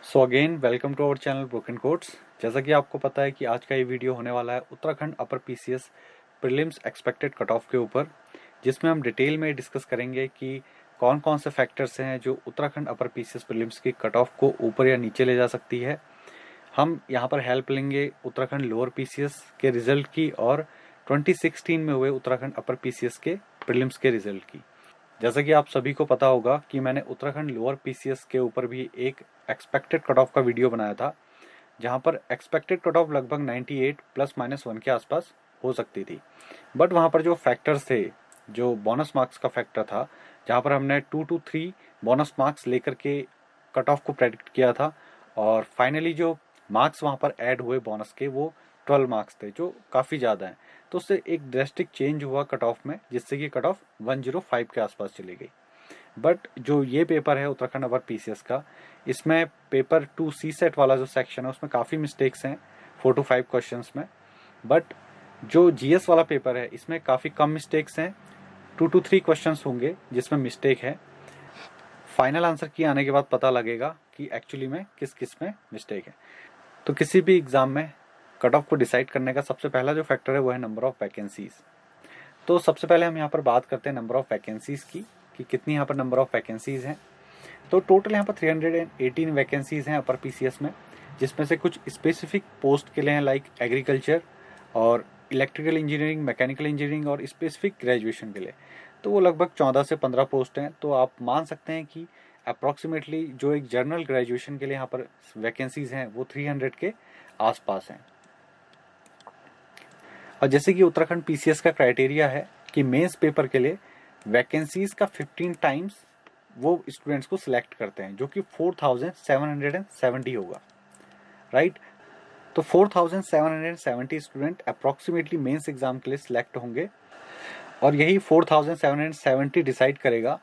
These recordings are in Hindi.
So again welcome to our channel Broken Codes. जैसा कि आपको पता है कि आज का ये वीडियो होने वाला है Uttarakhand upper PCS prelims expected cut off के ऊपर, जिसमें हम डिटेल में डिस्कस करेंगे कि कौन कौन से फैक्टर्स हैं जो उत्तराखंड अपर पीसीएस प्रीलिम्स की कट ऑफ को ऊपर या नीचे ले जा सकती है। हम यहाँ पर हेल्प लेंगे उत्तराखंड लोअर पीसीएस के रिजल्ट की और 2016 में हुए उत्तराखंड अपर पीसीएस के प्रीलिम्स के रिजल्ट की। जैसा कि आप सभी को पता होगा कि मैंने उत्तराखंड लोअर पीसीएस के ऊपर भी एक एक्सपेक्टेड कट ऑफ का वीडियो बनाया था, जहां पर एक्सपेक्टेड कट ऑफ लगभग 98 +-1 के आसपास हो सकती थी। बट वहां पर जो फैक्टर्स थे, जो बोनस मार्क्स का फैक्टर था, जहां पर हमने 2 to 3 बोनस मार्क्स लेकर के कट ऑफ को प्रेडिक्ट किया था और फाइनली जो मार्क्स वहां पर ऐड हुए बोनस के वो 12 मार्क्स थे, जो काफ़ी ज़्यादा हैं। तो उससे एक ड्रेस्टिक चेंज हुआ कट ऑफ में, जिससे कि कट ऑफ 105 के आसपास चली गई। बट जो ये पेपर है उत्तराखंड अपर पीसीएस का, इसमें पेपर 2 सी सेट वाला जो सेक्शन है उसमें काफ़ी मिस्टेक्स हैं 4 to 5 क्वेश्चंस में। बट जो जीएस वाला पेपर है इसमें काफ़ी कम मिस्टेक्स हैं, 2 to 3 क्वेश्चंस होंगे जिसमें मिस्टेक है। फाइनल आंसर की आने के बाद पता लगेगा कि एक्चुअली में किस किस में मिस्टेक है। तो किसी भी एग्ज़ाम में कट ऑफ को डिसाइड करने का सबसे पहला जो फैक्टर है वो है नंबर ऑफ वैकेंसीज। तो सबसे पहले हम यहाँ पर बात करते हैं नंबर ऑफ वैकेंसीज की, कि कितनी यहाँ पर नंबर ऑफ वैकेंसीज हैं। तो टोटल यहाँ पर 318 वैकेंसीज हैं अपर पीसीएस में, जिसमें से कुछ स्पेसिफिक पोस्ट के लिए हैं लाइक एग्रीकल्चर और इलेक्ट्रिकल इंजीनियरिंग, मैकेनिकल इंजीनियरिंग और स्पेसिफिक ग्रेजुएशन के लिए। तो वो लगभग 14 से 15 पोस्ट हैं। तो आप मान सकते हैं कि अप्रॉक्सीमेटली जो एक जनरल ग्रेजुएशन के लिए यहाँ पर वैकेंसीज हैं वो 300 के आसपास हैं। और जैसे कि उत्तराखंड पीसीएस का क्राइटेरिया है कि मेंस पेपर के लिए वैकेंसीज का 15 टाइम्स वो स्टूडेंट्स को सिलेक्ट करते हैं, जो कि 4770 होगा, राइट। तो 4770 स्टूडेंट अप्रॉक्सीमेटली मेंस एग्जाम के लिए सिलेक्ट होंगे और यही 4770 डिसाइड करेगा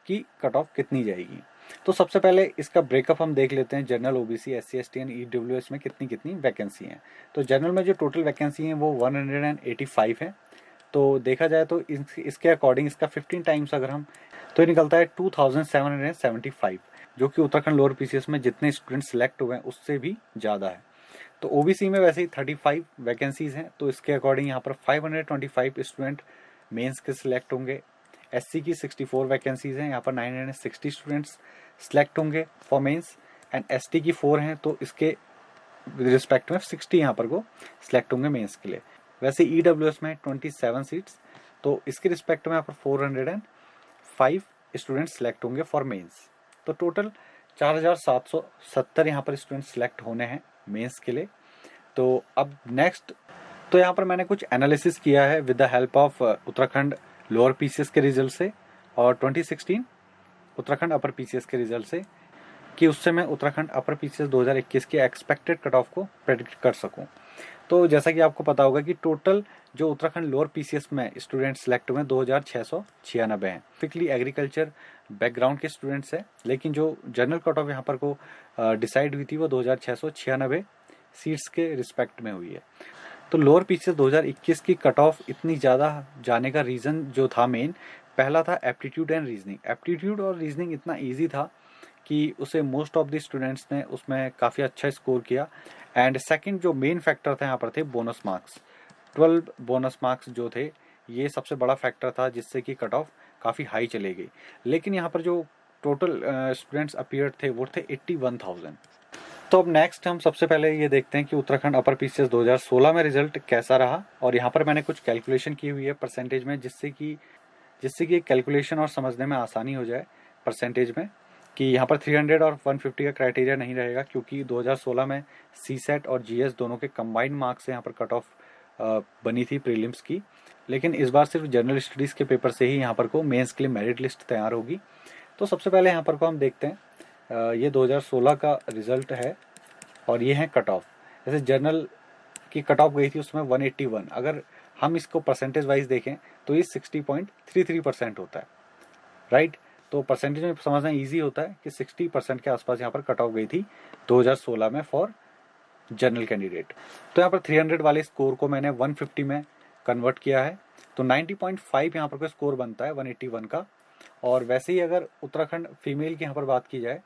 कि कट ऑफ कितनी जाएगी। तो सबसे पहले इसका ब्रेकअप हम देख लेते हैं, general, OBC, SC, ST and EWS में कितनी कितनी वैकेंसी हैं। तो जनरल में जो टोटल वैकेंसी हैं वो 185 है। तो देखा जाए तो इसके अकॉर्डिंग इसका 15 टाइम्स अगर हम, तो ये निकलता है 2775, जो कि उत्तराखंड लोअर पीसीएस में जितने स्टूडेंट सिलेक्ट हुए हैं उससे भी ज़्यादा है। तो ओबीसी में वैसे ही 35 वैकेंसीज हैं, तो इसके अकॉर्डिंग यहाँ पर 525 स्टूडेंट मेंस के सिलेक्ट होंगे। एससी की 64 वैकेंसीज हैं, यहाँ पर 960 स्टूडेंट्स सिलेक्ट होंगे फॉर मेंस एंड एसटी की 4 हैं, तो इसके रिस्पेक्ट में 60 यहाँ पर को सिलेक्ट होंगे मेंस के लिए। वैसे ईडब्ल्यूएस में 27 सीट्स, तो इसके रिस्पेक्ट में यहाँ पर 405 स्टूडेंट्स सिलेक्ट होंगे फॉर मेंस। तो टोटल 4770 यहाँ पर स्टूडेंट सिलेक्ट होने हैं मेंस के लिए। तो अब नेक्स्ट, तो यहाँ पर मैंने कुछ एनालिसिस किया है with the help of Uttarakhand lower PCS के रिजल्ट से और 2016 उत्तराखंड अपर पीसीएस के रिजल्ट से, कि उससे मैं उत्तराखंड अपर पीसीएस 2021 के एक्सपेक्टेड कट ऑफ को प्रेडिक्ट कर सकूं। तो जैसा कि आपको पता होगा कि टोटल जो उत्तराखंड लोअर पीसीएस में स्टूडेंट सिलेक्ट हुए 2696 हैं, फिकली एग्रीकल्चर बैकग्राउंड के स्टूडेंट्स हैं, लेकिन जो जनरल कट ऑफ यहाँ पर को डिसाइड हुई थी वो 2696 सीट्स के रिस्पेक्ट में हुई है। तो लोअर पीसीएस 2021 की कट ऑफ इतनी ज़्यादा जाने का रीज़न जो था मेन, पहला था एप्टीट्यूड एंड रीजनिंग। एप्टीट्यूड और रीजनिंग इतना ईजी था कि उसे मोस्ट ऑफ द स्टूडेंट्स ने उसमें काफ़ी अच्छा स्कोर किया। एंड सेकंड जो मेन फैक्टर था यहाँ पर थे बोनस मार्क्स। 12 बोनस मार्क्स जो थे ये सबसे बड़ा फैक्टर था जिससे कि कट ऑफ काफ़ी हाई चले गई। लेकिन यहाँ पर जो टोटल स्टूडेंट्स अपीयर्ड थे वो थे 81,000। तो अब नेक्स्ट हम सबसे पहले ये देखते हैं कि उत्तराखंड अपर पीसीएस 2016 में रिजल्ट कैसा रहा। और यहाँ पर मैंने कुछ कैलकुलेशन की हुई है परसेंटेज में, जिससे कि कैलकुलेशन और समझने में आसानी हो जाए परसेंटेज में, कि यहाँ पर 300 और 150 का क्राइटेरिया नहीं रहेगा, क्योंकि 2016 में सी सेट और जीएस दोनों के कंबाइंड मार्क्स से यहाँ पर कट ऑफ बनी थी प्रीलिम्स की। लेकिन इस बार सिर्फ जनरल स्टडीज़ के पेपर से ही यहाँ पर को मेंस के लिए मेरिट लिस्ट तैयार होगी। तो सबसे पहले यहाँ पर को हम देखते हैं, ये 2016 का रिजल्ट है और ये है कट ऑफ। जैसे जनरल की कट ऑफ गई थी उसमें 181, अगर हम इसको परसेंटेज वाइज देखें तो ये 60.33% होता है, राइट। तो परसेंटेज में समझना ईजी होता है कि 60% के आसपास यहाँ पर कट ऑफ गई थी 2016 में फॉर जनरल कैंडिडेट। तो यहाँ पर 300 वाले स्कोर को मैंने 150 में कन्वर्ट किया है, तो 90.5 यहाँ पर का स्कोर बनता है 181 का। और वैसे ही अगर उत्तराखंड फीमेल की यहाँ पर बात की जाए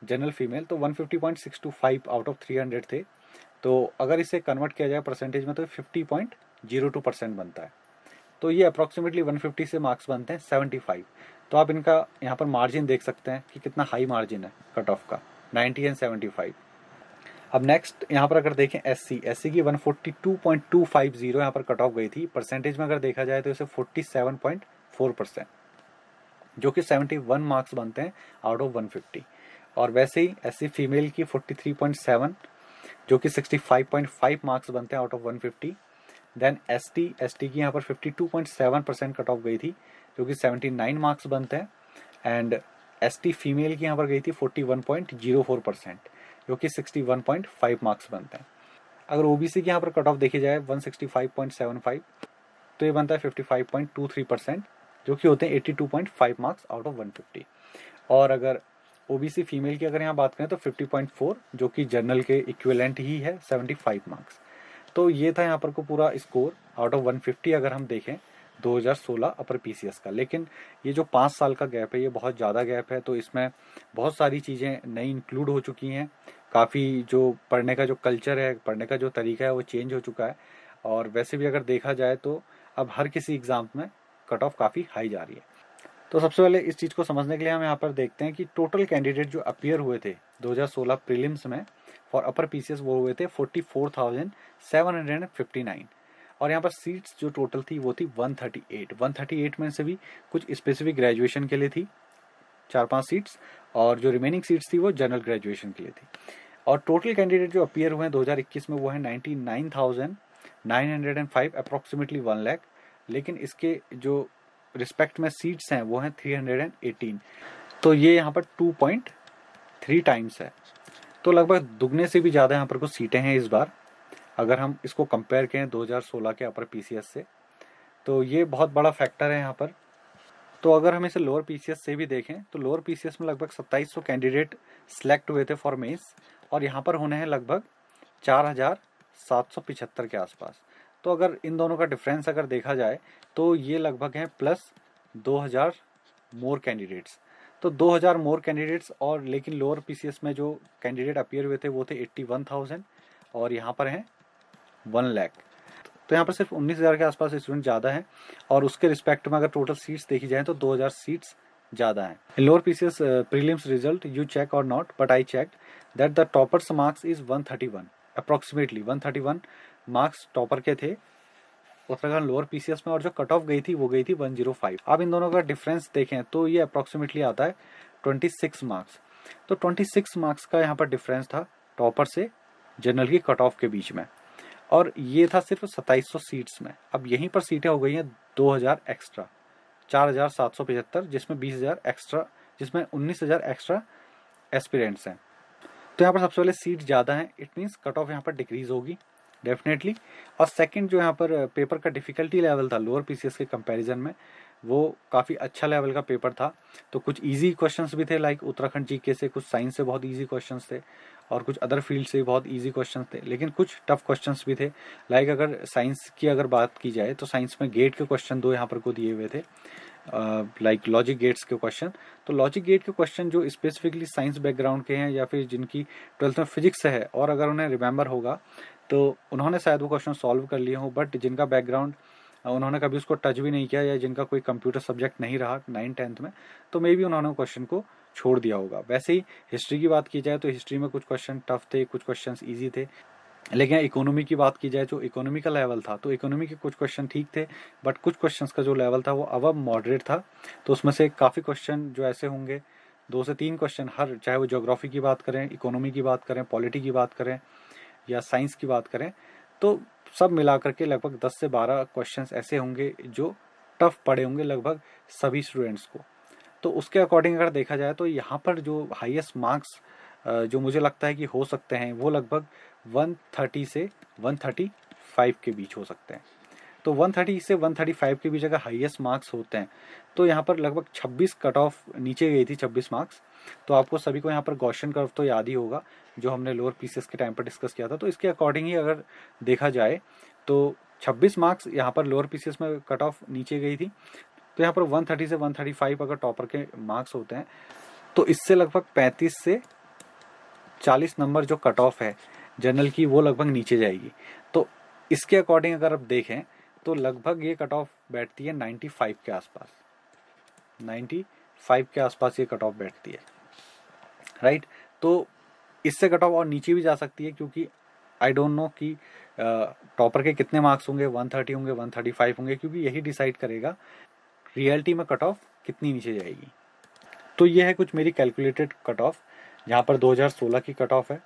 जनरल फीमेल, तो 150.625 आउट ऑफ 300 थे। तो अगर इसे कन्वर्ट किया जाए परसेंटेज में तो 50.02% बनता है। तो ये अप्रॉक्सीमेटली 150 से मार्क्स बनते हैं 75। तो आप इनका यहाँ पर मार्जिन देख सकते हैं कि कितना हाई मार्जिन है कट ऑफ का, 90 एंड 75। अब नेक्स्ट यहाँ पर अगर देखें एससी की 142.250 यहाँ पर कट ऑफ गई थी। परसेंटेज में अगर देखा जाए तो इसे 47.4%, जो कि 71 मार्क्स बनते हैं आउट ऑफ 150। और वैसे ही एससी फीमेल की 43.7, जो कि 65.5 मार्क्स बनते हैं आउट ऑफ 150। देन एसटी की यहाँ पर 52.7% कट ऑफ गई थी, जो कि 79 मार्क्स बनते हैं। एंड एसटी फीमेल की यहाँ पर गई थी 41.04%, जो कि 61.5 मार्क्स बनते हैं। अगर ओबीसी की यहाँ पर कट ऑफ देखी जाए 165.75, तो ये बनता है 55.23%, जो कि होते हैं 82.5 मार्क्स आउट ऑफ 150। और अगर ओबीसी फीमेल की अगर यहाँ बात करें तो 50.4, जो कि जनरल के इक्विवेलेंट ही है, 75 मार्क्स। तो ये था यहाँ पर को पूरा स्कोर आउट ऑफ 150 अगर हम देखें 2016 अपर पीसीएस का। लेकिन ये जो 5 साल का गैप है ये बहुत ज़्यादा गैप है, तो इसमें बहुत सारी चीज़ें नई इंक्लूड हो चुकी हैं। काफ़ी जो पढ़ने का जो कल्चर है, पढ़ने का जो तरीका है वो चेंज हो चुका है। और वैसे भी अगर देखा जाए तो अब हर किसी एग्ज़ाम में कट ऑफ काफ़ी हाई जा रही है। तो सबसे पहले इस चीज़ को समझने के लिए हम यहाँ पर देखते हैं कि टोटल कैंडिडेट जो अपीयर हुए थे 2016 प्रीलिम्स में फॉर अपर पीसीएस वो हुए थे 44,759। और यहाँ पर सीट्स जो टोटल थी वो थी 138 में से भी कुछ स्पेसिफिक ग्रेजुएशन के लिए थी 4-5 सीट्स, और जो रिमेनिंग सीट्स थी वो जनरल ग्रेजुएशन के लिए थी। और टोटल कैंडिडेट जो अपीयर हुए हैं 2021 में वो है 99,905, अप्रॉक्सीमेटली 1 लाख। लेकिन इसके जो रिस्पेक्ट में सीट्स हैं वो हैं 318, तो ये यहाँ पर 2.3 टाइम्स है। तो लगभग दुगने से भी ज़्यादा यहाँ पर कुछ सीटें हैं इस बार, अगर हम इसको कंपेयर करें 2016 के अपर पीसीएस से, तो ये बहुत बड़ा फैक्टर है यहाँ पर। तो अगर हम इसे लोअर पीसीएस से भी देखें तो लोअर पीसीएस में लगभग 2700 कैंडिडेट सिलेक्ट हुए थे फॉर मेंस, और यहाँ पर होने हैं लगभग 4,775 के आसपास। तो अगर इन दोनों का डिफरेंस अगर देखा जाए तो ये लगभग है प्लस 2,000 मोर कैंडिडेट्स। तो 2,000 मोर कैंडिडेट्स, और लेकिन लोअर पीसीएस में जो कैंडिडेट अपीयर हुए थे वो थे 81,000, और यहाँ पर हैं 1 लाख। तो यहाँ पर सिर्फ 19,000 के आसपास स्टूडेंट ज़्यादा हैं, और उसके रिस्पेक्ट में अगर टोटल सीट्स देखी जाए तो 2,000 सीट्स ज़्यादा हैं। In lower PCS prelims result you check और not, but I check that the toppers marks is 131, approximately 131 marks topper के थे उत्तराखंड लोअर पीसीएस में, और जो कट ऑफ गई थी वो गई थी 105। अब इन दोनों का डिफरेंस देखें तो ये अप्रॉक्सीमेटली आता है 26 मार्क्स। तो 26 मार्क्स का यहाँ पर डिफरेंस था टॉपर से जनरल की कट ऑफ के बीच में, और ये था सिर्फ 2700 सीट्स में। अब यहीं पर सीटें हो गई हैं 2,000 एक्स्ट्रा, 4,775, जिसमें 20,000 एक्स्ट्रा, जिसमें 19,000 एक्स्ट्रा एस्पिरेंट्स हैं। तो यहाँ पर सबसे पहले सीट ज़्यादा हैं, इट मीन्स कट ऑफ यहाँ पर डिक्रीज होगी डेफिनेटली। और सेकंड जो यहाँ पर पेपर का डिफ़िकल्टी लेवल था लोअर पीसीएस के कंपैरिजन में, वो काफ़ी अच्छा लेवल का पेपर था। तो कुछ इजी क्वेश्चंस भी थे, लाइक उत्तराखंड जीके से, कुछ साइंस से बहुत इजी क्वेश्चंस थे, और कुछ अदर फील्ड से बहुत इजी क्वेश्चंस थे। लेकिन कुछ टफ क्वेश्चंस भी थे, लाइक अगर साइंस की अगर बात की जाए तो साइंस में गेट के क्वेश्चन 2 यहाँ पर को दिए हुए थे, लाइक लॉजिक गेट्स के क्वेश्चन। तो लॉजिक गेट के क्वेश्चन जो स्पेसिफिकली साइंस बैकग्राउंड के हैं या फिर जिनकी 12th में फिजिक्स से है, और अगर उन्हें रिमेंबर होगा तो उन्होंने शायद वो क्वेश्चन सॉल्व कर लिए हों, बट जिनका बैकग्राउंड उन्होंने कभी उसको टच भी नहीं किया, या जिनका कोई कंप्यूटर सब्जेक्ट नहीं रहा 9th-10th में, तो मे बी उन्होंने क्वेश्चन को छोड़ दिया होगा। वैसे ही हिस्ट्री की बात की जाए तो हिस्ट्री में कुछ क्वेश्चन टफ थे, कुछ क्वेश्चन ईजी थे। लेकिन इकोनॉमी की बात की जाए, जो इकोनॉमी का लेवल था, तो इकोनॉमी के कुछ क्वेश्चन ठीक थे, बट कुछ क्वेश्चंस का जो लेवल था वो अब मॉडरेट था। तो उसमें से काफ़ी क्वेश्चन जो ऐसे होंगे, 2 से 3 क्वेश्चन हर, चाहे वो ज्योग्राफी की बात करें, इकोनॉमी की बात करें, पॉलिटी की बात करें या साइंस की बात करें, तो सब मिला करके लगभग 10 से 12 क्वेश्चंस ऐसे होंगे जो टफ पड़े होंगे लगभग सभी स्टूडेंट्स को। तो उसके अकॉर्डिंग अगर देखा जाए तो यहाँ पर जो हाईएस्ट मार्क्स जो मुझे लगता है कि हो सकते हैं वो लगभग 130 से 135 के बीच हो सकते हैं। तो 130 से 135 के बीच अगर हाईएस्ट मार्क्स होते हैं तो यहाँ पर लगभग 26 कट ऑफ नीचे गई थी, 26 मार्क्स। तो आपको सभी को यहाँ पर गॉसियन कर्व तो याद ही होगा जो हमने लोअर पीसीएस के टाइम पर डिस्कस किया था। तो इसके अकॉर्डिंग ही अगर देखा जाए तो 26 मार्क्स यहाँ पर लोअर पीसीएस में कट ऑफ नीचे गई थी। तो यहाँ पर 130 से 135 अगर टॉपर के मार्क्स होते हैं तो इससे लगभग 35 से 40 नंबर जो कट ऑफ है जनरल की वो लगभग नीचे जाएगी। तो इसके अकॉर्डिंग अगर आप देखें तो लगभग ये कट ऑफ बैठती है 95 के आसपास, 95 के आसपास ये कट ऑफ बैठती है, राइट। तो इससे कट ऑफ और नीचे भी जा सकती है, क्योंकि आई डोंट नो कि टॉपर के कितने मार्क्स होंगे, 130 होंगे, 135 होंगे, क्योंकि यही डिसाइड करेगा रियलिटी में कट ऑफ कितनी नीचे जाएगी। तो ये है कुछ मेरी कैलकुलेटेड कट ऑफ, जहाँ पर 2016 की कट ऑफ है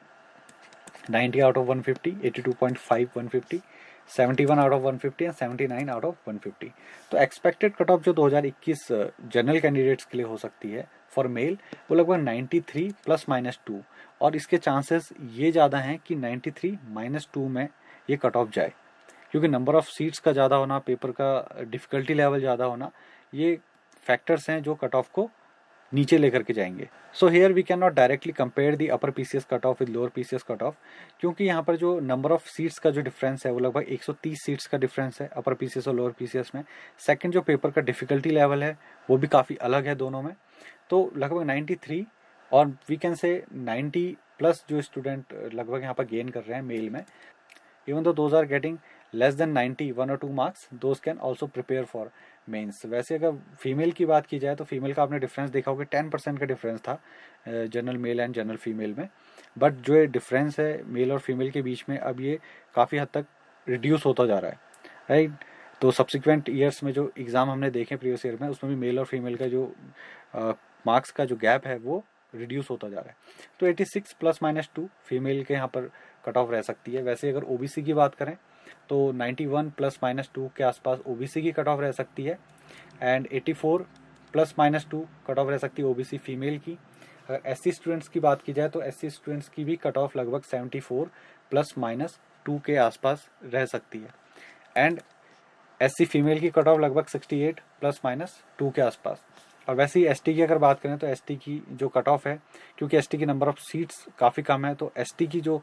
90 out of 150, 82.5 150, 71 out of 150 and 79 out of 150। तो एक्सपेक्टेड कट ऑफ जो 2021 जनरल कैंडिडेट्स के लिए हो सकती है फॉर मेल, वो लगभग 93 ±2, और इसके चांसेस ये ज़्यादा हैं कि 93 -2 में ये कट ऑफ जाए, क्योंकि नंबर ऑफ सीट्स का ज़्यादा होना, पेपर का डिफ़िकल्टी लेवल ज़्यादा होना, ये फैक्टर्स हैं जो कट ऑफ को नीचे लेकर के जाएंगे। So here we can not directly compare the upper PCS cut off with lower PCS cut off, क्योंकि यहाँ पर जो नंबर ऑफ सीट्स का जो डिफरेंस है वो लगभग 130 सीट्स का डिफरेंस है अपर पीसीएस और लोअर पीसीएस में। सेकंड जो पेपर का डिफिकल्टी लेवल है वो भी काफ़ी अलग है दोनों में। तो लगभग 93 और वी कैन से 90+ जो स्टूडेंट लगभग यहाँ पर गेन कर रहे हैं मेल में, even though those are getting less than 90 1 or 2 marks, those can also prepare for mains. वैसे अगर फीमेल की बात की जाए तो फीमेल का आपने डिफरेंस देखा होगा, 10% का डिफरेंस था general male and general female में, बट जो ये डिफरेंस है मेल और फीमेल के बीच में अब ये काफ़ी हद तक रिड्यूस होता जा रहा है, राइट। तो सब्सिक्वेंट ईयर्स में जो एग्ज़ाम हमने देखे प्रीवियस ईयर में, उसमें भी मेल और फीमेल का जो मार्क्स का जो गैप है वो रिड्यूस होता जा रहा है। तो 86 ±2 फीमेल के यहाँ पर कट ऑफ रह सकती है। वैसे अगर ओबीसी की बात करें तो 91 ±2 के आसपास ओबीसी की कट ऑफ रह सकती है, एंड 84 ±2 कट ऑफ रह सकती है ओबीसी फीमेल की। अगर एससी स्टूडेंट्स की बात की जाए तो एससी स्टूडेंट्स की भी कट ऑफ लगभग 74 ±2 के आसपास रह सकती है, एंड एससी फीमेल की कट ऑफ लगभग 68 ±2 के आसपास। और वैसे ही एसटी की अगर बात करें तो एसटी की जो कट ऑफ है, क्योंकि एसटी की नंबर ऑफ सीट्स काफ़ी कम है, तो एसटी की जो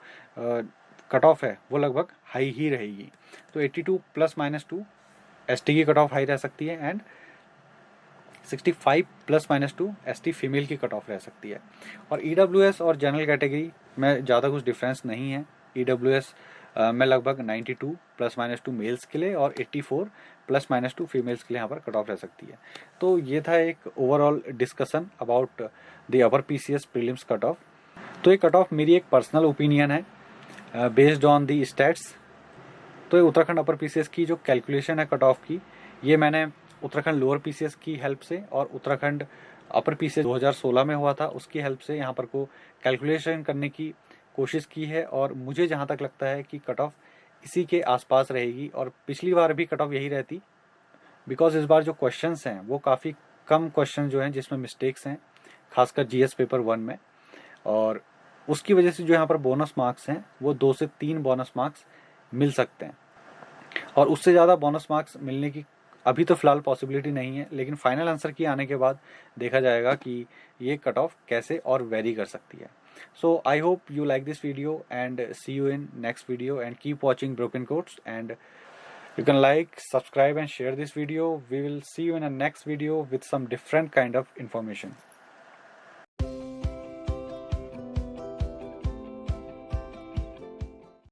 कट ऑफ है वो लगभग हाई ही रहेगी। तो 82 ±2 एसटी की कट ऑफ हाई रह सकती है, एंड 65 ±2 एसटी फीमेल की कट ऑफ रह सकती है। और ईडब्ल्यूएस और जनरल कैटेगरी में ज़्यादा कुछ डिफरेंस नहीं है। ईडब्ल्यूएस में लगभग 92 ±2 मेल्स के लिए और 84 ±2 फीमेल्स के लिए यहाँ पर कट ऑफ रह सकती है। तो ये था एक overall discussion about the upper PCS prelims cut off. तो ये कट ऑफ मेरी एक पर्सनल ओपिनियन है बेस्ड ऑन दी स्टैट्स। तो ये उत्तराखंड अपर पीसीएस की जो कैलकुलेशन है कट ऑफ की, ये मैंने उत्तराखंड लोअर पीसीएस की हेल्प से और उत्तराखंड अपर पीसीएस 2016 में हुआ था उसकी हेल्प से यहाँ पर को कैलकुलेशन करने की कोशिश की है, और मुझे जहाँ तक लगता है कि कट ऑफ इसी के आसपास रहेगी, और पिछली बार भी कट ऑफ यही रहती, बिकॉज इस बार जो क्वेश्चंस हैं वो काफ़ी कम क्वेश्चन जो हैं जिसमें मिस्टेक्स हैं, खासकर जीएस पेपर 1 में, और उसकी वजह से जो यहाँ पर बोनस मार्क्स हैं वो 2 से 3 बोनस मार्क्स मिल सकते हैं, और उससे ज़्यादा बोनस मार्क्स मिलने की अभी तो फिलहाल पॉसिबिलिटी नहीं है, लेकिन फाइनल आंसर की आने के बाद देखा जाएगा कि ये कट ऑफ कैसे और वेरी कर सकती है। So I hope you like this video and see you in next video, and keep watching Broken Codes, and you can like, subscribe and share this video. We will see you in a next video with some different kind of information.